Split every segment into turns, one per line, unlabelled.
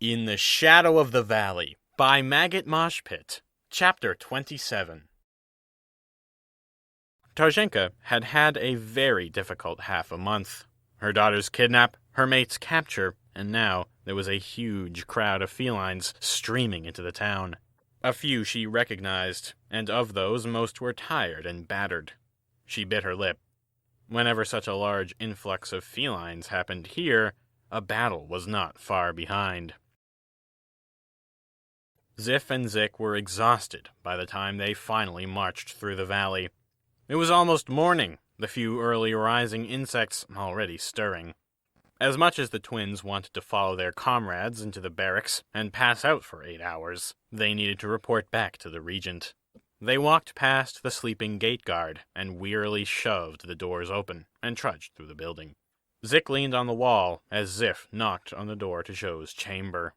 In the Shadow of the Valley by Maggot Moshpit, Chapter 27. Tarzhenka had had a very difficult half a month. Her daughter's kidnap, her mate's capture, and now there was a huge crowd of felines streaming into the town. A few she recognized, and of those most were tired and battered. She bit her lip. Whenever such a large influx of felines happened here, a battle was not far behind. Ziff and Zik were exhausted by the time they finally marched through the valley. It was almost morning, the few early rising insects already stirring. As much as the twins wanted to follow their comrades into the barracks and pass out for 8 hours, they needed to report back to the regent. They walked past the sleeping gate guard and wearily shoved the doors open and trudged through the building. Zik leaned on the wall as Ziff knocked on the door to Zhou's chamber.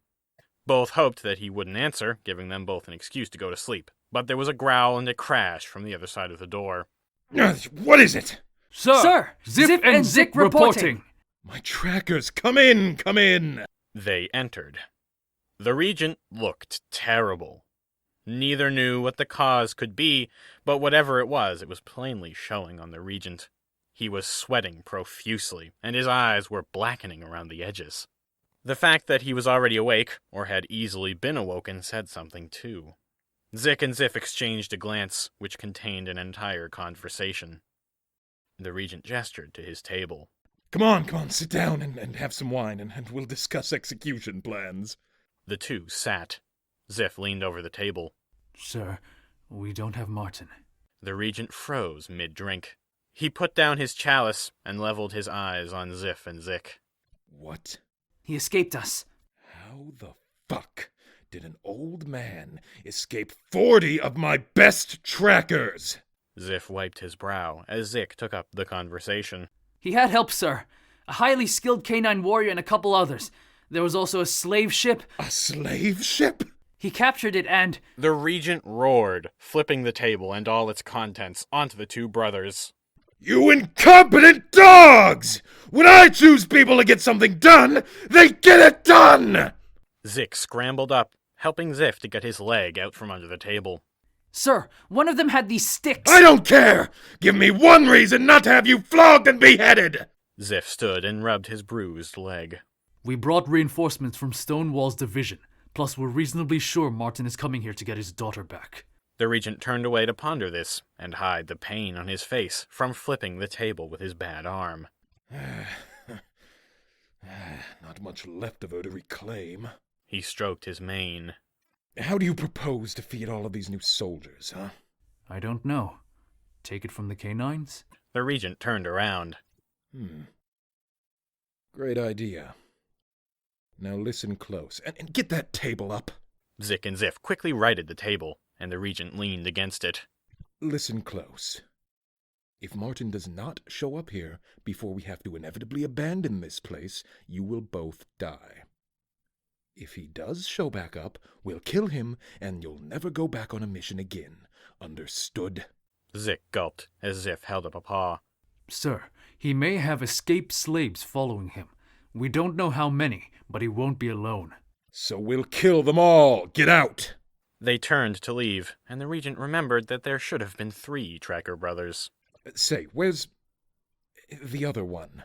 Both hoped that he wouldn't answer, giving them both an excuse to go to sleep, but there was a growl and a crash from the other side of the door.
What is it?
Sir! Ziff and Zik reporting!
My trackers, come in, come in!
They entered. The regent looked terrible. Neither knew what the cause could be, but whatever it was plainly showing on the regent. He was sweating profusely, and his eyes were blackening around the edges. The fact that he was already awake, or had easily been awoken, said something too. Zik and Ziff exchanged a glance, which contained an entire conversation. The regent gestured to his table.
Come on, sit down and have some wine, and we'll discuss execution plans.
The two sat. Ziff leaned over the table.
Sir, we don't have Martin.
The regent froze mid-drink. He put down his chalice and leveled his eyes on Ziff and Zik.
What?
He escaped us.
How the fuck did an old man escape 40 of my best trackers?
Ziff wiped his brow as Zik took up the conversation.
He had help, sir. A highly skilled canine warrior and a couple others. There was also a slave ship.
A slave ship?
He captured it and...
The regent roared, flipping the table and all its contents onto the two brothers.
You incompetent dogs! When I choose people to get something done, they get it done!
Zik scrambled up, helping Ziff to get his leg out from under the table.
Sir, one of them had these sticks.
I don't care! Give me one reason not to have you flogged and beheaded!
Ziff stood and rubbed his bruised leg.
We brought reinforcements from Stonewall's division. Plus, we're reasonably sure Martin is coming here to get his daughter back.
The regent turned away to ponder this, and hide the pain on his face from flipping the table with his bad arm.
Not much left of her to reclaim.
He stroked his mane.
How do you propose to feed all of these new soldiers, huh?
I don't know. Take it from the canines?
The regent turned around.
Great idea. Now listen close, and get that table up.
Zik and Ziff quickly righted the table, and the regent leaned against it.
Listen close. If Martin does not show up here before we have to inevitably abandon this place, you will both die. If he does show back up, we'll kill him, and you'll never go back on a mission again. Understood?
Zik gulped as Ziff held up a paw.
Sir, he may have escaped slaves following him. We don't know how many, but he won't be alone.
So we'll kill them all. Get out!
They turned to leave, and the regent remembered that there should have been 3 tracker brothers.
Say, where's the other one?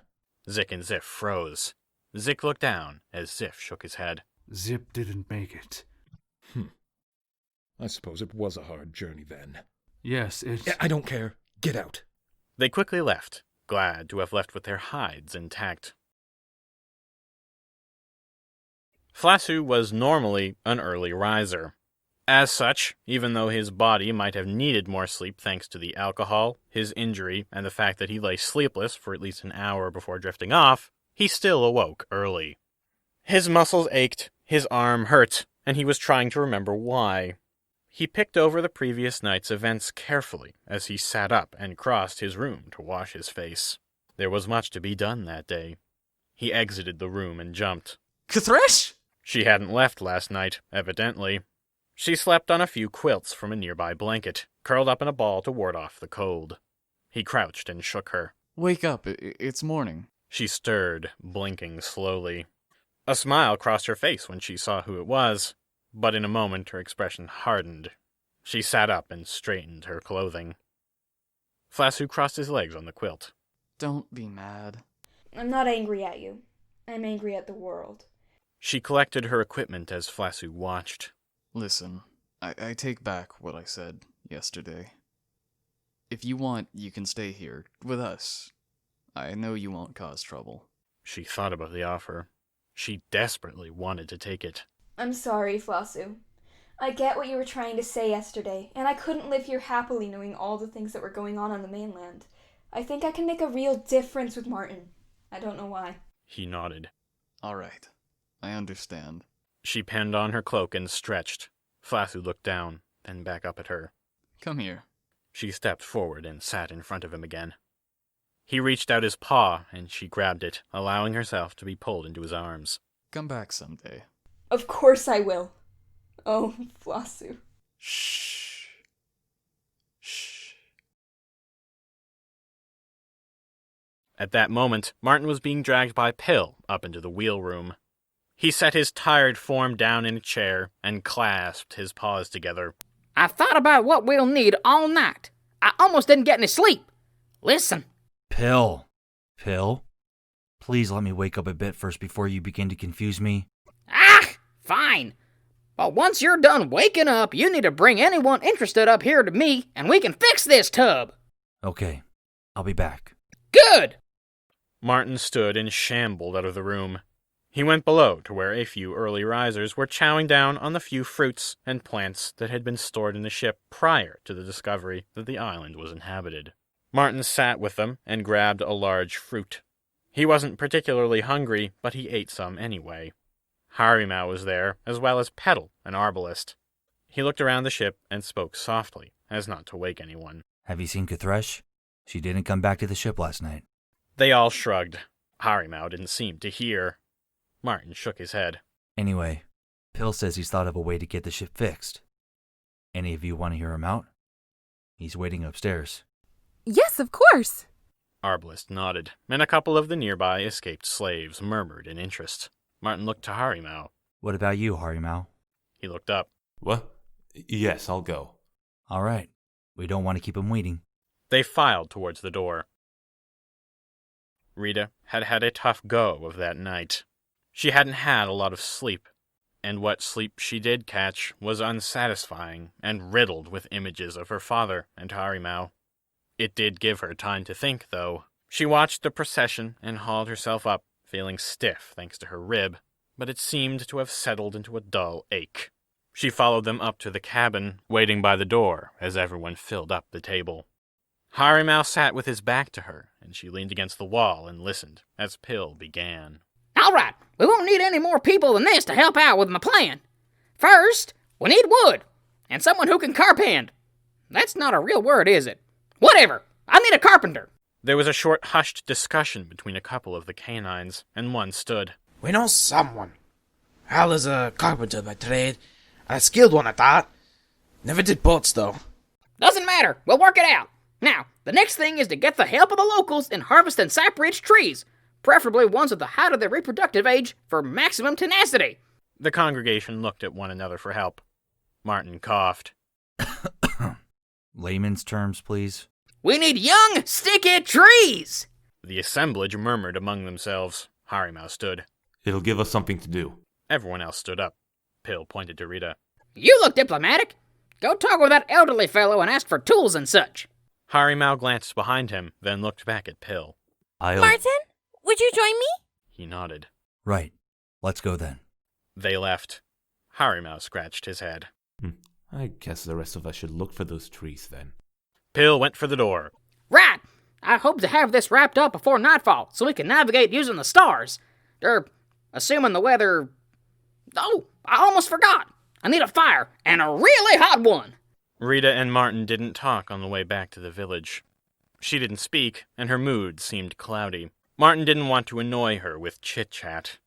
Zik and Ziff froze. Zik looked down as Ziff shook his head.
Zip didn't make it.
I suppose it was a hard journey then.
Yes,
I don't care. Get out.
They quickly left, glad to have left with their hides intact. Flassu was normally an early riser. As such, even though his body might have needed more sleep thanks to the alcohol, his injury, and the fact that he lay sleepless for at least an hour before drifting off, he still awoke early. His muscles ached, his arm hurt, and he was trying to remember why. He picked over the previous night's events carefully as he sat up and crossed his room to wash his face. There was much to be done that day. He exited the room and jumped.
Kthresh?
She hadn't left last night, evidently. She slept on a few quilts from a nearby blanket, curled up in a ball to ward off the cold. He crouched and shook her.
Wake up, it's morning.
She stirred, blinking slowly. A smile crossed her face when she saw who it was, but in a moment her expression hardened. She sat up and straightened her clothing. Flasu crossed his legs on the quilt.
Don't be mad.
I'm not angry at you. I'm angry at the world.
She collected her equipment as Flasu watched.
Listen, I take back what I said yesterday. If you want, you can stay here with us. I know you won't cause trouble.
She thought about the offer. She desperately wanted to take it.
I'm sorry, Flasu. I get what you were trying to say yesterday, and I couldn't live here happily knowing all the things that were going on the mainland. I think I can make a real difference with Martin. I don't know why.
He nodded.
All right. I understand.
She pinned on her cloak and stretched. Flasu looked down, then back up at her.
Come here.
She stepped forward and sat in front of him again. He reached out his paw, and she grabbed it, allowing herself to be pulled into his arms.
Come back someday.
Of course I will. Oh, Flasu.
Shh. Shh.
At that moment, Martin was being dragged by Pill up into the wheel room. He set his tired form down in a chair and clasped his paws together.
I thought about what we'll need all night. I almost didn't get any sleep. Listen.
Pill. Please let me wake up a bit first before you begin to confuse me.
Ah, fine. But once you're done waking up, you need to bring anyone interested up here to me, and we can fix this tub.
Okay, I'll be back.
Good.
Martin stood and shambled out of the room. He went below to where a few early risers were chowing down on the few fruits and plants that had been stored in the ship prior to the discovery that the island was inhabited. Martin sat with them and grabbed a large fruit. He wasn't particularly hungry, but he ate some anyway. Harimau was there, as well as Petal, an arbalist. He looked around the ship and spoke softly, as not to wake anyone.
Have you seen Kathresh? She didn't come back to the ship last night.
They all shrugged. Harimau didn't seem to hear. Martin shook his head.
Anyway, Pill says he's thought of a way to get the ship fixed. Any of you want to hear him out? He's waiting upstairs.
Yes, of course.
Arbalist nodded, and a couple of the nearby escaped slaves murmured in interest. Martin looked to Harimau.
What about you, Harimau?
He looked up.
What? Yes, I'll go.
All right. We don't want to keep him waiting.
They filed towards the door. Rita had had a tough go of that night. She hadn't had a lot of sleep, and what sleep she did catch was unsatisfying and riddled with images of her father and Harimau. It did give her time to think, though. She watched the procession and hauled herself up, feeling stiff thanks to her rib, but it seemed to have settled into a dull ache. She followed them up to the cabin, waiting by the door as everyone filled up the table. Harimau sat with his back to her, and she leaned against the wall and listened as Pill began.
All right, we won't need any more people than this to help out with my plan. First, we need wood, and someone who can carpend. That's not a real word, is it? Whatever, I need a carpenter.
There was a short, hushed discussion between a couple of the canines, and one stood.
We know someone. Hal is a carpenter by trade, and a skilled one at that. Never did boats, though.
Doesn't matter, we'll work it out. Now, the next thing is to get the help of the locals in harvesting cypress trees, preferably ones at the height of their reproductive age for maximum tenacity.
The congregation looked at one another for help. Martin coughed.
Layman's terms, please.
We need young, sticky trees!
The assemblage murmured among themselves. Harimau stood.
It'll give us something to do.
Everyone else stood up. Pill pointed to Rita.
You look diplomatic. Go talk with that elderly fellow and ask for tools and such.
Harimau glanced behind him, then looked back at Pill.
Martin, would you join me?
He nodded.
Right. Let's go then.
They left. Harimau scratched his head.
I guess the rest of us should look for those trees then.
Pill went for the door.
Right. I hope to have this wrapped up before nightfall so we can navigate using the stars. Assuming the weather... Oh, I almost forgot. I need a fire, and a really hot one.
Rita and Martin didn't talk on the way back to the village. She didn't speak, and her mood seemed cloudy. Martin didn't want to annoy her with chit-chat.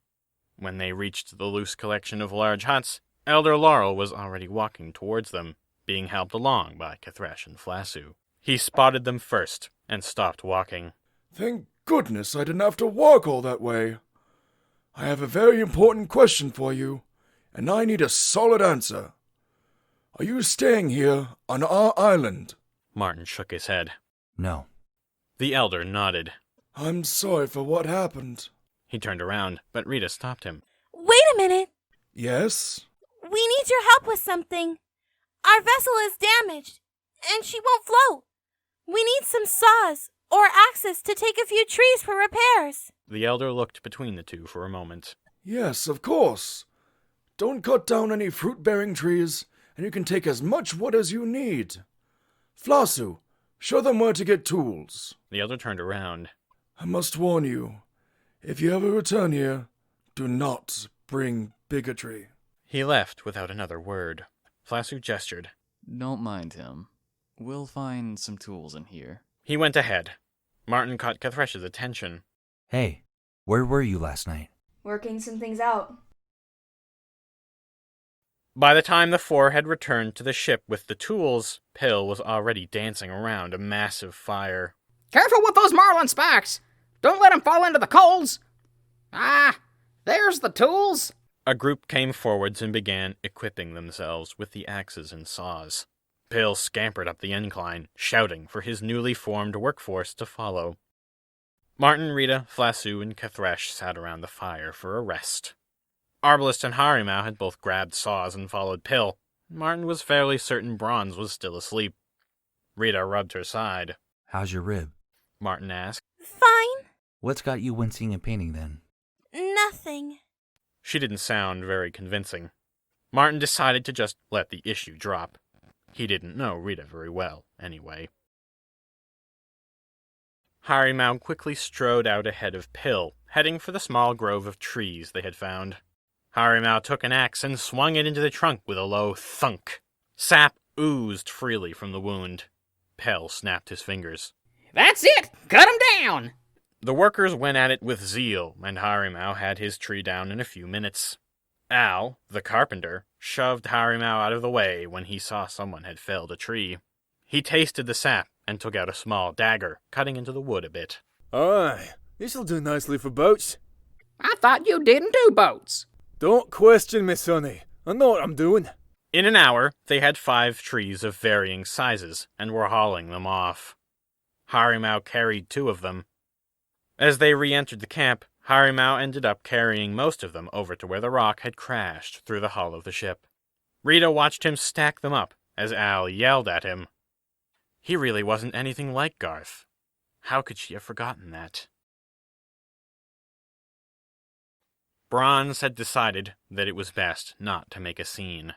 When they reached the loose collection of large huts, Elder Laurel was already walking towards them, being helped along by Kathresh and Flasu. He spotted them first and stopped walking.
Thank goodness I didn't have to walk all that way.
I have a very important question for you, and I need a solid answer. Are you staying here on our island?
Martin shook his head.
No.
The elder nodded.
I'm sorry for what happened.
He turned around, but Rita stopped him.
Wait a minute.
Yes?
We need your help with something. Our vessel is damaged, and she won't float. We need some saws or axes to take a few trees for repairs.
The elder looked between the two for a moment.
Yes, of course. Don't cut down any fruit-bearing trees, and you can take as much wood as you need. Flossu, show them where to get tools.
The elder turned around.
I must warn you, if you ever return here, do not bring bigotry.
He left without another word. Flossu gestured.
Don't mind him. We'll find some tools in here.
He went ahead. Martin caught Cathresh's attention.
Hey, where were you last night?
Working some things out.
By the time the four had returned to the ship with the tools, Pill was already dancing around a massive fire.
Careful with those marlin spikes! Don't let 'em fall into the coals! Ah, there's the tools!
A group came forwards and began equipping themselves with the axes and saws. Pill scampered up the incline, shouting for his newly formed workforce to follow. Martin, Rita, Flossu, and Cathresh sat around the fire for a rest. Arbalest and Harimau had both grabbed saws and followed Pill. Martin was fairly certain Bronze was still asleep. Rita rubbed her side.
How's your rib?
Martin asked.
Fine.
What's got you wincing and painting then?
Nothing.
She didn't sound very convincing. Martin decided to just let the issue drop. He didn't know Rita very well, anyway. Harimau quickly strode out ahead of Pill, heading for the small grove of trees they had found. Harimau took an axe and swung it into the trunk with a low thunk. Sap oozed freely from the wound. Pill snapped his fingers.
That's it! Cut 'em down!
The workers went at it with zeal, and Harimau had his tree down in a few minutes. Al, the carpenter, shoved Harimau out of the way when he saw someone had felled a tree. He tasted the sap and took out a small dagger, cutting into the wood a bit.
Aye, this'll do nicely for boats.
I thought you didn't do boats.
Don't question me, sonny. I know what I'm doing.
In an hour, they had 5 trees of varying sizes and were hauling them off. Harimau carried 2 of them. As they re-entered the camp, Harimau ended up carrying most of them over to where the rock had crashed through the hull of the ship. Rita watched him stack them up as Al yelled at him. He really wasn't anything like Garth. How could she have forgotten that? Bronze had decided that it was best not to make a scene.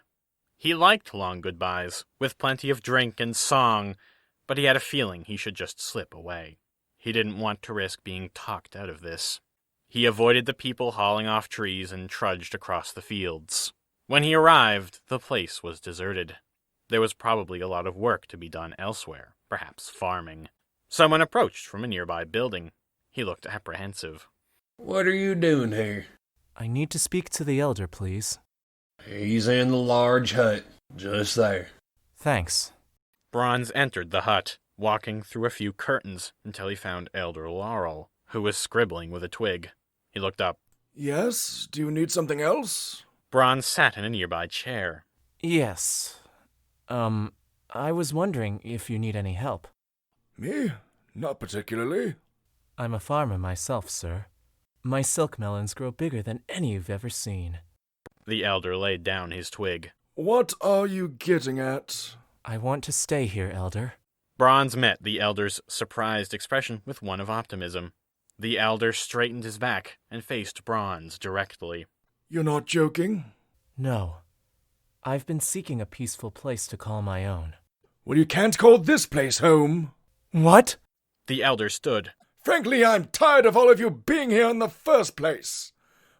He liked long goodbyes, with plenty of drink and song, but he had a feeling he should just slip away. He didn't want to risk being talked out of this. He avoided the people hauling off trees and trudged across the fields. When he arrived, the place was deserted. There was probably a lot of work to be done elsewhere, perhaps farming. Someone approached from a nearby building. He looked apprehensive.
What are you doing here?
I need to speak to the elder, please.
He's in the large hut, just there.
Thanks.
Bronze entered the hut, walking through a few curtains until he found Elder Laurel, who was scribbling with a twig. He looked up.
Yes? Do you need something else?
Bronze sat in a nearby chair.
Yes. I was wondering if you need any help.
Me? Not particularly.
I'm a farmer myself, sir. My silk melons grow bigger than any you've ever seen.
The elder laid down his twig.
What are you getting at?
I want to stay here, elder.
Bronze met the elder's surprised expression with one of optimism. The elder straightened his back and faced Bronze directly.
You're not joking?
No. I've been seeking a peaceful place to call my own.
Well, you can't call this place home.
What?
The elder stood.
Frankly, I'm tired of all of you being here in the first place.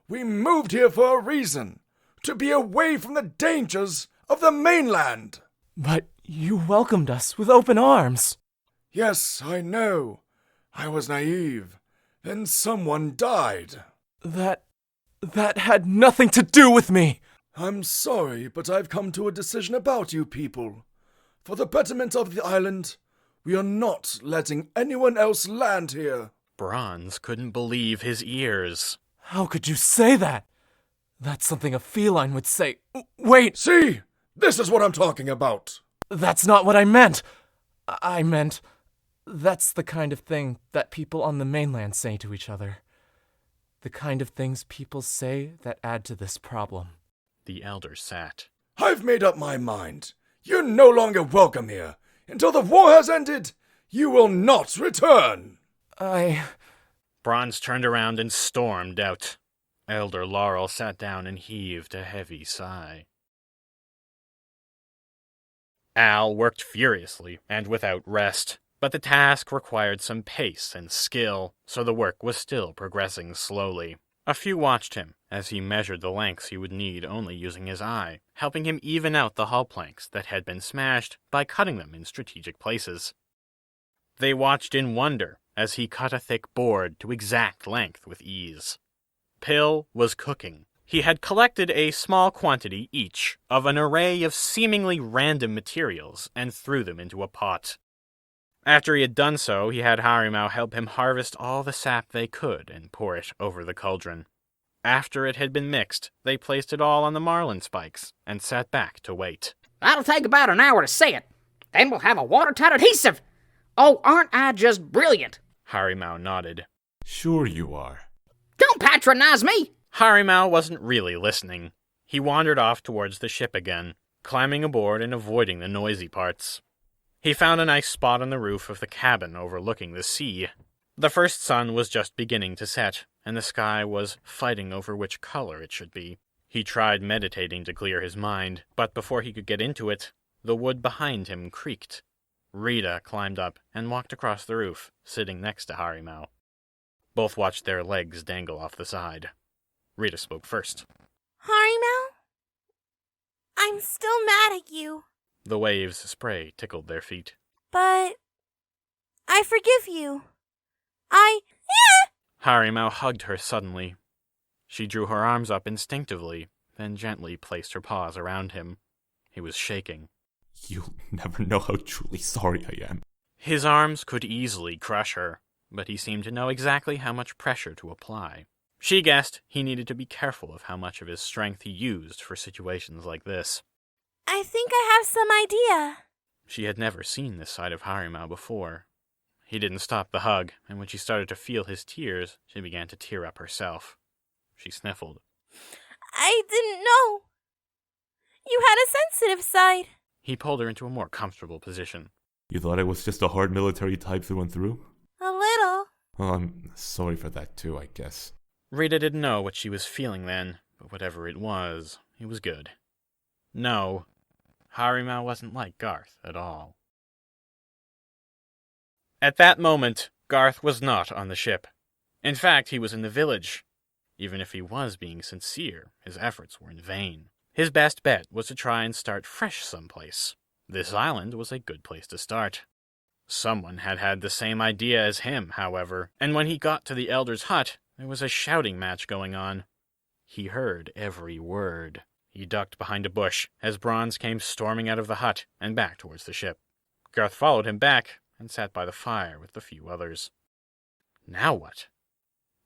We moved here for a reason. To be away from the dangers of the mainland.
But you welcomed us with open arms.
Yes, I know. I was naive. Then someone died.
That had nothing to do with me.
I'm sorry, but I've come to a decision about you people. For the betterment of the island, we are not letting anyone else land here.
Bronze couldn't believe his ears.
How could you say that? That's something a feline would say. Wait!
See? This is what I'm talking about!
That's not what I meant! I meant... That's the kind of thing that people on the mainland say to each other. The kind of things people say that add to this problem.
The elder sat.
I've made up my mind. You're no longer welcome here. Until the war has ended, you will not return!
Bronze turned around and stormed out. Elder Laurel sat down and heaved a heavy sigh. Al worked furiously and without rest, but the task required some pace and skill, so the work was still progressing slowly. A few watched him as he measured the lengths he would need only using his eye, helping him even out the hull planks that had been smashed by cutting them in strategic places. They watched in wonder as he cut a thick board to exact length with ease. Pill was cooking. He had collected a small quantity each of an array of seemingly random materials and threw them into a pot. After he had done so, he had Harimau help him harvest all the sap they could and pour it over the cauldron. After it had been mixed, they placed it all on the marlin spikes and sat back to wait.
That'll take about an hour to say it. Then we'll have a watertight adhesive. Oh, aren't I just brilliant?
Harimau nodded.
Sure you are.
Don't patronize me!
Harimau wasn't really listening. He wandered off towards the ship again, climbing aboard and avoiding the noisy parts. He found a nice spot on the roof of the cabin overlooking the sea. The first sun was just beginning to set, and the sky was fighting over which color it should be. He tried meditating to clear his mind, but before he could get into it, the wood behind him creaked. Rita climbed up and walked across the roof, sitting next to Harimau. Both watched their legs dangle off the side. Rita spoke first.
Harimau? I'm still mad at you.
The waves' spray tickled their feet.
But I forgive you.
Harimau hugged her suddenly. She drew her arms up instinctively, then gently placed her paws around him. He was shaking.
You'll never know how truly sorry I am.
His arms could easily crush her, but he seemed to know exactly how much pressure to apply. She guessed he needed to be careful of how much of his strength he used for situations like this.
I think I have some idea.
She had never seen this side of Harimau before. He didn't stop the hug, and when she started to feel his tears, she began to tear up herself. She sniffled.
I didn't know. You had a sensitive side.
He pulled her into a more comfortable position.
You thought I was just a hard military type through and through?
A little.
Well, I'm sorry for that too, I guess.
Rita didn't know what she was feeling then, but whatever it was good. No, Harimau wasn't like Garth at all. At that moment, Garth was not on the ship. In fact, he was in the village. Even if he was being sincere, his efforts were in vain. His best bet was to try and start fresh someplace. This island was a good place to start. Someone had had the same idea as him, however, and when he got to the elder's hut, there was a shouting match going on. He heard every word. He ducked behind a bush as Bronze came storming out of the hut and back towards the ship. Garth followed him back and sat by the fire with the few others. Now what?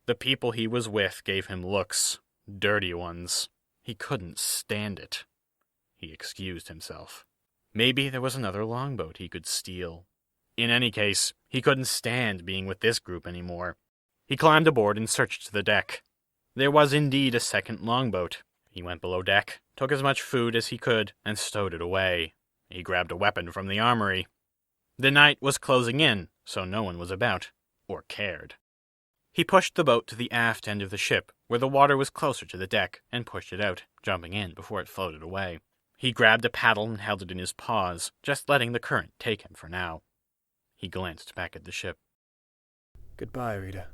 The people he was with gave him looks, dirty ones. He couldn't stand it. He excused himself. Maybe there was another longboat he could steal. In any case, he couldn't stand being with this group anymore. He climbed aboard and searched the deck. There was indeed a second longboat. He went below deck, took as much food as he could, and stowed it away. He grabbed a weapon from the armory. The night was closing in, so no one was about, or cared. He pushed the boat to the aft end of the ship, where the water was closer to the deck, and pushed it out, jumping in before it floated away. He grabbed a paddle and held it in his paws, just letting the current take him for now. He glanced back at the ship.
Goodbye, Rita.